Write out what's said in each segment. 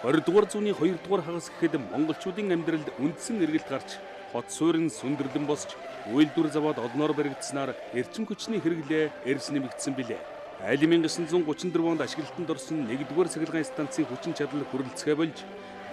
20 дугаар зууны 2 дугаар хагас гэхэд монголчуудын амьдралд үндсэн эргэлт гарч хот суурин сүндэрлэн босч үйлдвэр завод олноор баригдсанаар эрчим хүчний хэрэглээ эрс нэмэгдсэн билээ. Айл 1934 онд ашиглалтанд орсон 1-р цахилгаан станцын хүчин чадал хүрэлцэхэ болж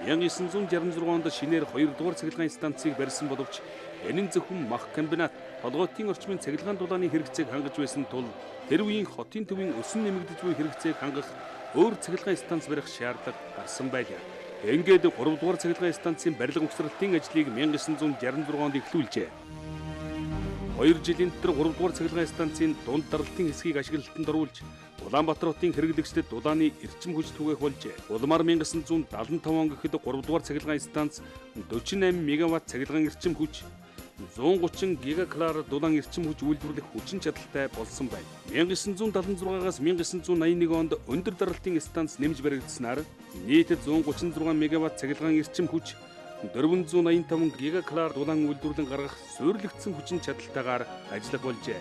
1966 онд шинээр 2-р цахилгаан станцыг барьсан боловч энэ зөвхөн мах комбинат толгойтын орчмын цахилгаан дулааны хэрэгцээг хангаж байсан тул тэр үеийн хотын төвийн өсөн нэмэгдэж буй хэрэгцээг хангах өөр цахилгаан станц барих шаардлага гарсан байлаа. Ингээд 3-р цахилгаан станцын барилга угсралтын ажлыг 1966 онд эхлүүлжээ. 2 жилийн дотор 3-р цахилгаан станцын дунд даралтын хэсгийг ашиглалтанд оруулж Улаанбаатар хотын хэрэглэгчдэд дулааны эрчим хүч түгээх болжээ. Улмаар 1975 он гэхэд 3-р цахилгаан станц 48 мегаватт цахилгаан эрчим хүч 130 гигакалор дулаан эрчим хүч үйлдвэрлэх хүчин чадалтай болсон байна. 1976-аас 1981 онд өндөр даралтын станц нэмж баригдсанаар нийт 136 мегаватт цахилгаан эрчим хүч 485 гигакалор дулаан үйлдвэрлэн гаргах суйрлагдсан хүчин чадалтайгаар ажиллах болжээ.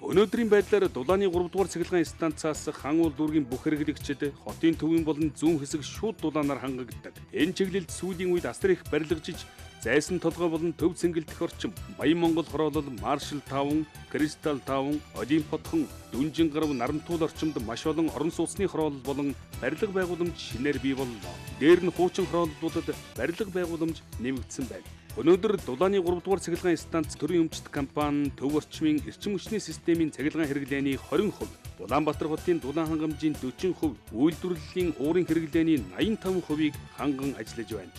Өнөөдрийн байдлаар дулааны 3-р цахилгаан станцаас хан уул дүүргийн бүх хэрэглэгчид хотын төвийн болон зүүн хэсэг шууд дулаанаар хангагддаг. Энэ чиглэлд сүүлийн үед асар их барилгажиж зайсан толгой болон төв цэнгэлдэх орчим, Баян Монгол хороолол, Маршал тааван, Кристал тааван, Олимпотхон, Дүнжин гарав, Нарантуул орчимд маш олон орон сууцны хороолол болон барилга байгууламж шинээр бий боллоо. Дээр нь хуучин хорооллуудад барилга байгууламж нэмэгдсэн байна. Өнөөдөр дулааны 3-р цахилгаан станц төрийн өмчт компани төв орчмын эрчим хүчний системийн цахилгаан хэрэглээний 20%, Улаанбаатар хотын дулаан хангамжийн 40%, үйлдвэрлэлийн уурын хэрэглээний 85%-ийг ханган ажиллаж байна.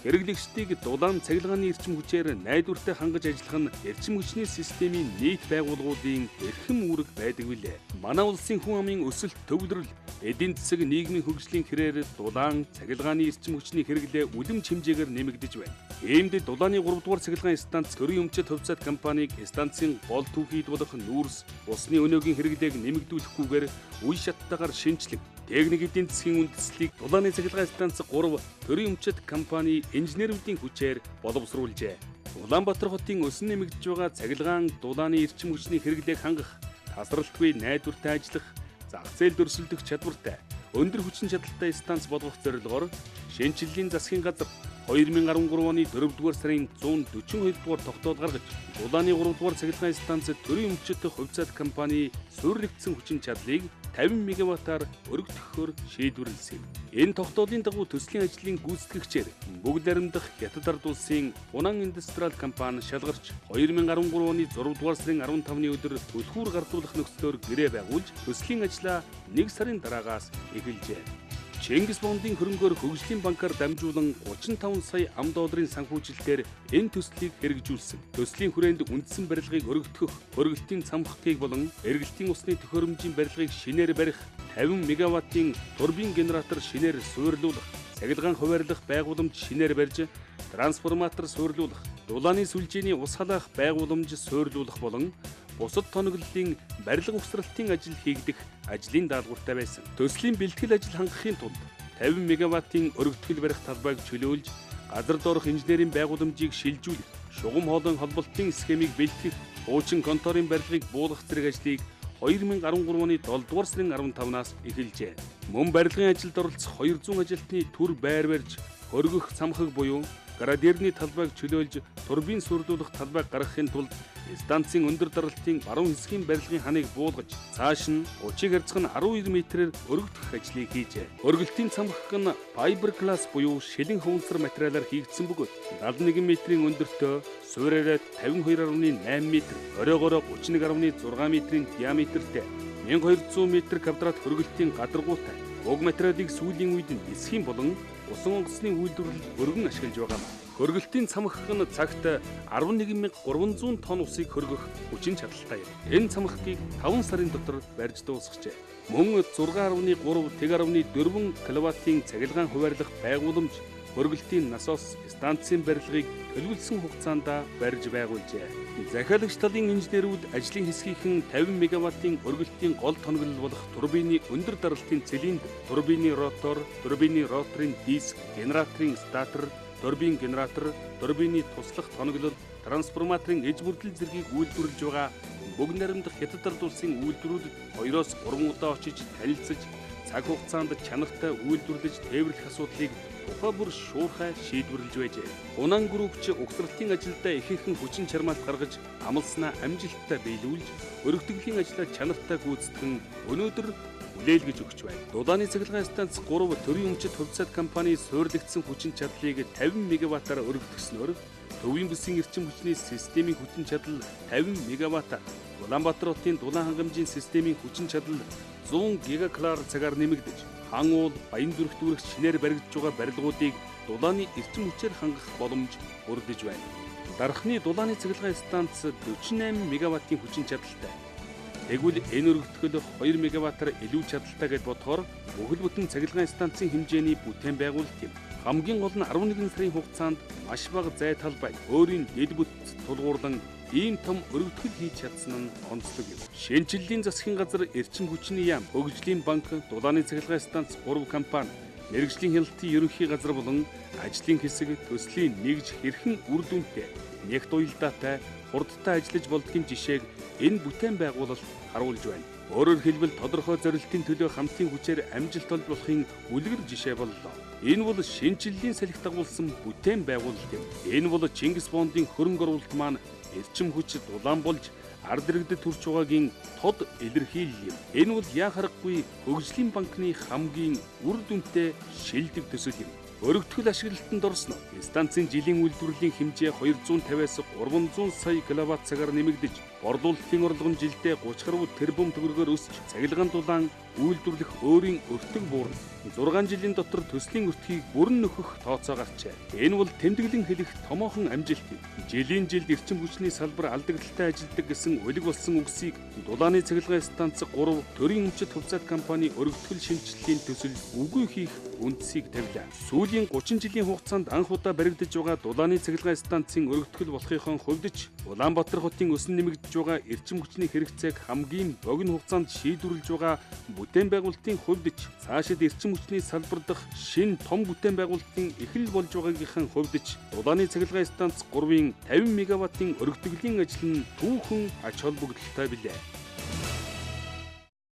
Хэрэглэгчдийг дулаан цахилгааны эрчим хүчээр найдвартай хангаж ажиллах нь эрчим хүчний системийн нийт байгууллагуудын эрхэм үүрэг байдаг билээ. Манай улсын хүн амын өсөлт, төвлөрөл, эдийн засаг, нийгмийн хөгжлийн хэрээр дулаан цахилгааны эрчим хүчний хэрэглээ үлэм чимжээгээр нэмэгдэж байна. Иймд дулааны 3-р цахилгаан станц төрийн өмчит хувьцаат компаниг станцын гол түүхийд болох нүүрс, усны өнөөгийн хэрэглээг нэмэгдүүлэхгүйгээр үе шаттайгаар шинжлэх, техник эдийн засгийн үндэслэлийг дулааны цахилгаан станц 3 төрийн өмчит компани инженерүүдийн хүчээр боловсруулжээ. Улаанбаатар хотын өсөн нэмэгдэж байгаа цахилгаан дулааны эрчим хүчний хэрэглээг хангах, тасралтгүй найдвартай ажиллах, зах зээл дөрсөлдөх чадвартай, өндөр хүчин чадалтай станц болгох зорилгоор шинэчлэлийн засгийн газар 2013 оны 4-р сарын 142 дугаар тогтоол гаргаж дулааны 3-р цахилгаан станц төрийн өмчит хувьцаат компани суйрлагдсан хүчин чадлыг 50 мегаваттаар өргөдөхөөр шийдвэрлэсэн. Энэ тогтоолын дагуу төслийн ажлын гүйцэтгэгчээр бүгд баримдах Хятад ард улсын Хунан индустриал компани шалгарч 2013 оны 6-р сарын 15-ны өдөр түлхүүр гардуулах нөхцлөөр гэрээ байгуулж төслийн ажлаа 1 сарын дараагаас эхэлжээ. Чингис бондын хөрөнгөөр хөгжлийн банкар дамжуулан 35 сая $, санхүүжилтээр энэ төслийг хэрэгжүүлсэн. Төслийн хүрээнд үндсэн барилгыг өргөдгөх, хөргөлтийн цамхгийг болон эргэлтийн усны төхөөрөмжийн барилгыг шинээр барих, 50 мегаваттын турбин генератор шинээр суйрлуулах, цахилгаан хуваарлах байгууламж шинээр барьж, трансформатор суйрлуулах, дулааны сүлжээний ус халаах байгууламж суйрлуулах болон бусад тоноглолын барилга угсралтын ажил хийгдэх ажлын даалгавартай байсан. Төслийн бэлтгэл ажил хангахын тулд 50 мегаваттын өргөдгөл барих талбайг чөлөөлж, газар доорх инженерийн байгууламжийг шилжүүлэх, шугам хоолойн холболтын схемийг бэлтгэх, хуучин конторын барилгыг буулгах зэрэг ажлыг 2013 оны 7-р сарын 15-наас эхэлжээ. Мөн барилгын ажилд оролцох 200 ажилтны төр байр барьж, хөргөх цамхаг буюу градерны талбайг чөлөөлж, турбин суйрлуулах талбайг гаргахын тулд станцын өндөр даралтын баруун хэсгийн барилгын ханыг буулгаж, цааш нь 30 хязгах нь 12 метрээр өргөдөх ажлыг хийжээ. Өргөлтийн цамхаг нь fiberglass буюу шилэн хуванцар материалаар хийгдсэн бөгөөд 71 метрийн өндөртөө суураараа 52.8 м, оройгоороо 31.6 м-ийн диаметртэй 1200 м2 хөргөлтийн гадаргуутай уг материалыг сүүлийн үед нисхийн болон усан онгоцны үйлдвэрлэлд өргөн ашиглаж байгаа юм. Хөргөлтийн цамхаг нь цагт 11,300 тонн усыг хөргөх хүчин чадалтай юм. Энэ цамхагыг 5 сарын дотор барьж дуусгажээ. Мөн 6.3 тэг.4 кВт-ийн цахилгаан хуваарлах байгууламж хөргөлтийн насос станцын барилгыг төлөвлөсөн хугацаанд барьж байгуулжээ. Захиалагч талын инженерүүд ажлын хэсгийнхэн 50 мегаваттын хөргөлтийн гол тоноглол болох турбины өндөр даралтын цилиндр, турбины ротор, турбины роторын диск, генераторын статор, турбин генератор, турбины туслах тоноглол, трансформаторын эж бүрдэл зэргийг үйлдвэрлэж байгаа бүгд наримдах Хятад ард улсын үйлдвэрүүдэд 2-3 удаа очиж танилцаж цаг хугацаанд чанартай үйлдвэрлэж тээвэрлэх асуудлыг тухай бүр шуурхай шийдвэрлэж байжээ. Унан групп ч угсралтын ажилдаа ихэнхэн хүчин чармаалт гаргаж амлснаа амжилттай биелүүлж өргөтгөлийн ажлаа чанартай гүйцэтгэн өнөөдөр хүлээлгэж өгч байна. Дулааны цахилгаан станц 3 төрийн өмчит хувьцаат компани суйрлагдсан хүчин чадлыг 50 мегаваттаар өргөдгснөөр төвийн бүсийн эрчим хүчний системийн хүчин чадал 50 мегаватт, Улаанбаатар хотын дулаан хангамжийн системийн хүчин чадал 100 гигакалор цагаар нэмэгдэж, хан уул, Баянзүрхт үрэх шинээр баригдж байгаа барилгуудыг дулааны эрчим хүчээр хангах боломж бүрдэж байна. Дархны дулааны цахилгаан станц 48 мегаваттын хүчин чадалтай. Тэгвэл энэ өргөтгөл 2 мегаваттаар илүү чадалтай гэж бодохоор бүхэл бүтэн цахилгаан станцын хэмжээний бүтээн байгуулалт юм. Хамгийн гол нь 11 сарын хугацаанд маш бага зай талбай өөрийн дэд бүтц тулгуурлан ийм том өргөтгөл хийж чадсан нь онцлог юм. Шинэчлэлийн засгийн газар, эрчим хүчний яам, хөгжлийн банк, дулааны цахилгаан станц 3 компани, мэргэжлийн хяналтын ерөнхий газар болон ажлын хэсэг төслийн нэгж хэрхэн үр дүнтэй, нягт уялдаатай, хурдтай ажиллаж болдгийн жишээг энэ бүтээн байгуулалт харуулж байна. Өөрөөр хэлбэл тодорхой зорилтын төлөө хамтын хүчээр амжилт олж болохын үлгэр жишээ боллоо. Энэ бол шинэчлэлийн салхи дагуулсан бүтээн байгуулалт юм. Энэ бол Чингис Бондын хөрөнгө оруулалт маань эрчим хүч дулаан болж ард иргэдэд төрж байгаагийн тод илэрхийлэл юм. Энэ бол яа харахгүй хөгжлийн банкны хамгийн үр дүнтэй шилдэг төсөл юм. Өргөтгөл ашиглалтанд орсноо станцын жилийн үйлдвэрлэлийн хэмжээ 250-аас 300 сая киловатт цагаар нэмэгдэж, борлуулалтын орлого нь жилдээ 30 гаруй тэрбум төгрөгөөр өсч, цахилгаан дулаан үйлдвэрлэх өөрийн өртөг буурна. 6 жилийн дотор төслийн өртгийг бүрэн нөхөх тооцоо гарчээ. Энэ бол тэмдэглэн хэлэх томоохон амжилт юм. Жилийн жилд эрчим хүчний салбар алдагдaltaй ажилладаг гэсэн үлэг болсон үгсийг дулааны цахилгаан станц 3 төрийн өмчит хувьцаат компани өргөтгөл шинжилгээний төсөл үгүй хийх үндсийг тавилаа. Сүүлийн 30 жилийн хугацаанд анх удаа баригдаж байгаа дулааны цахилгаан станцын өргөтгөл болохын хувьд ч Улаанбаатар хотын өсөн нэмэгдэж байгаа эрчим хүчний хэрэгцээг хамгийн богино хугацаанд шийдвэрлэж байгаа бүтээн байгуулалтын хувьд ч цаашид эрчим хүчний салбар дахь шинэ том бүтээн байгуулалтын эхлэл болж байгаагийнхын хувьд ч дулааны цахилгаан станц 3-ын 50 мегаваттын өргөтгөлийн ажил нь түүхэн ач холбогдолтой билээ.